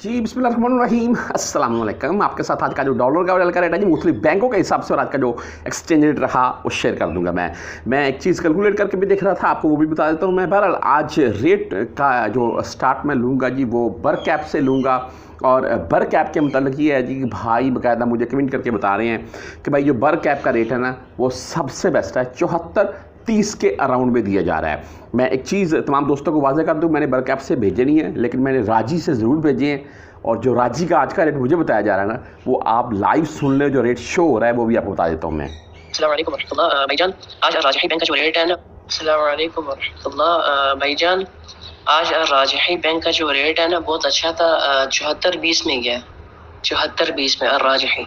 जी बिस्मिल्लाहिर्रहमानिर्रहीम अस्सलाम वालेकुम। आपके साथ आज का जो डॉलर का का रेट है जी मुख्तलिफ बैंकों के हिसाब से और आज का जो एक्सचेंज रेट रहा वो शेयर कर दूंगा। मैं एक चीज़ कैलकुलेट करके भी देख रहा था, आपको वो भी बता देता हूँ। मैं बहरहाल आज रेट का जो स्टार्ट में लूँगा जी वो बर कैप से लूँगा। और बर कैप के मतलब ये है जी कि भाई बाकायदा मुझे कमेंट करके बता रहे हैं कि भाई जो बर कैप का रेट है ना वो सबसे बेस्ट है, 74.30 के अराउंड में दिया जा रहा है। मैं एक चीज़ तमाम दोस्तों को वाज़ेह कर दूं, मैंने बर कैप से भेजे नहीं है, लेकिन मैंने राजी से ज़रूर भेजे हैं। और जो राजी का आज का रेट मुझे बताया जा रहा है ना वो आप लाइव सुन ले, जो रेट शो हो रहा है वो भी आपको बता देता हूँ मैं। अस्सलाम वालेकुम वरहमतुल्लाह भाईजान, आज राजही बैंक का जो रेट है ना, अस्सलाम वालेकुम वरहमतुल्लाह भाईजान, आज राजही बैंक का जो रेट है ना बहुत अच्छा था, 74.20 में गया, 74.20 में राजही।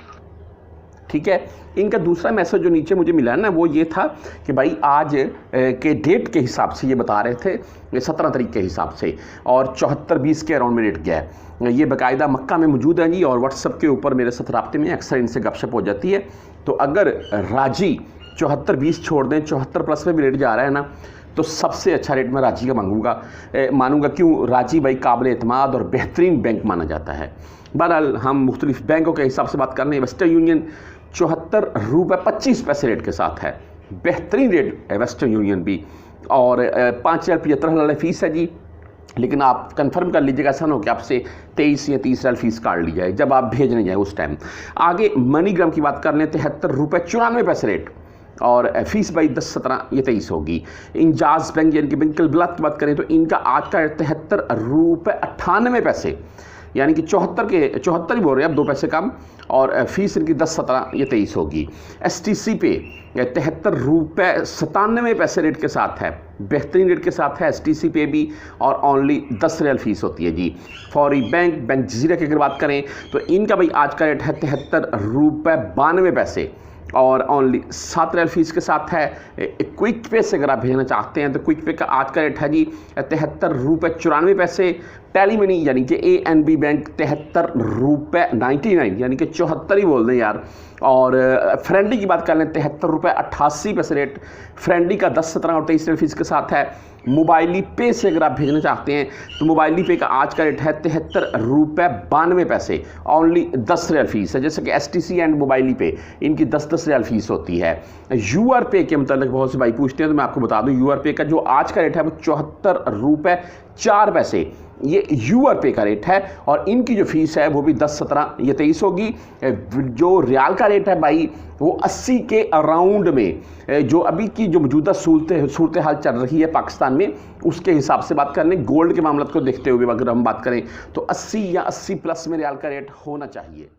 ठीक है, इनका दूसरा मैसेज जो नीचे मुझे मिला है ना वो ये था कि भाई आज के डेट के हिसाब से ये बता रहे थे 17 तारीख के हिसाब से, और 74.20 के अराउंड में रेट गया है। ये बाकायदा मक्का में मौजूद है जी, और व्हाट्सएप के ऊपर मेरे साथ राब्ते में अक्सर इनसे गपशप हो जाती है। तो अगर राजी 74.20 छोड़ दें, 74 प्लस में भी रेट जा रहा है ना, तो सबसे अच्छा रेट मैं राजी का मानूंगा। क्यों? राजी भाई काबिल एतमाद और बेहतरीन बैंक माना जाता है। बहरहाल हम मुख्तलिफ बैंकों के हिसाब से बात कर रहे हैं। वेस्टर्न यूनियन 74.25 रेट के साथ है, बेहतरीन रेट है वेस्टर्न यूनियन भी, और 5,75,000 फ़ीस है जी। लेकिन आप कंफर्म कर लीजिएगा, ऐसा ना हो कि आपसे 23 या 30,000 फ़ीस काट ली जाए जब आप भेजने जाए उस टाइम। आगे मनीग्राम की बात कर लें, 73.94 रेट, और फीस भाई 10-17 ये 23 होगी। इंजाज बैंक यानी कि बैंक बिलात की बात करें तो इनका आज का 73.98, यानी कि 74 ही बोल रहे हैं अब, 2 पैसे कम, और फीस इनकी 10-17 ये 23 होगी। STC पे 73.97 रेट के साथ है, बेहतरीन रेट के साथ है STC पे भी, और ओनली 10 रियाल फीस होती है जी। फौरी बैंक जजीरा की अगर बात करें तो इनका भाई आज का रेट है 73.92, और ओनली 7 रियाल फीस के साथ है। क्विक पे से अगर आप भेजना चाहते हैं तो क्विक पे का आज का रेट है जी 73.94। टेली मनी यानी कि ANB बैंक 73.99, यानी कि 74 ही बोल दें यार। और फ्रेंडी की बात कर लें 73.88 रेट, फ्रेंडी का 10-17 और 23 फीस के साथ है। मोबाइली पे से अगर आप भेजना चाहते हैं तो मोबाइली पे का आज का रेट है 73.92, ओनली 10 रियाल फीस है। जैसे कि STC एंड मोबाइली पे इनकी 10-10 रियाल फीस होती है। UR पे के मतलब बहुत से भाई पूछते हैं तो मैं आपको बता दूं, UR पे का जो आज का रेट है वो 74.04, ये UR पे का रेट है, और इनकी जो फीस है वो भी 10-17 ये 23 होगी। जो रियाल का रेट है भाई वो 80 के अराउंड में, जो अभी की जो मौजूदा सूरत हाल चल रही है पाकिस्तान में उसके हिसाब से बात कर लें, गोल्ड के मामले को देखते हुए अगर हम बात करें तो 80 या 80 प्लस में रियाल का रेट होना चाहिए।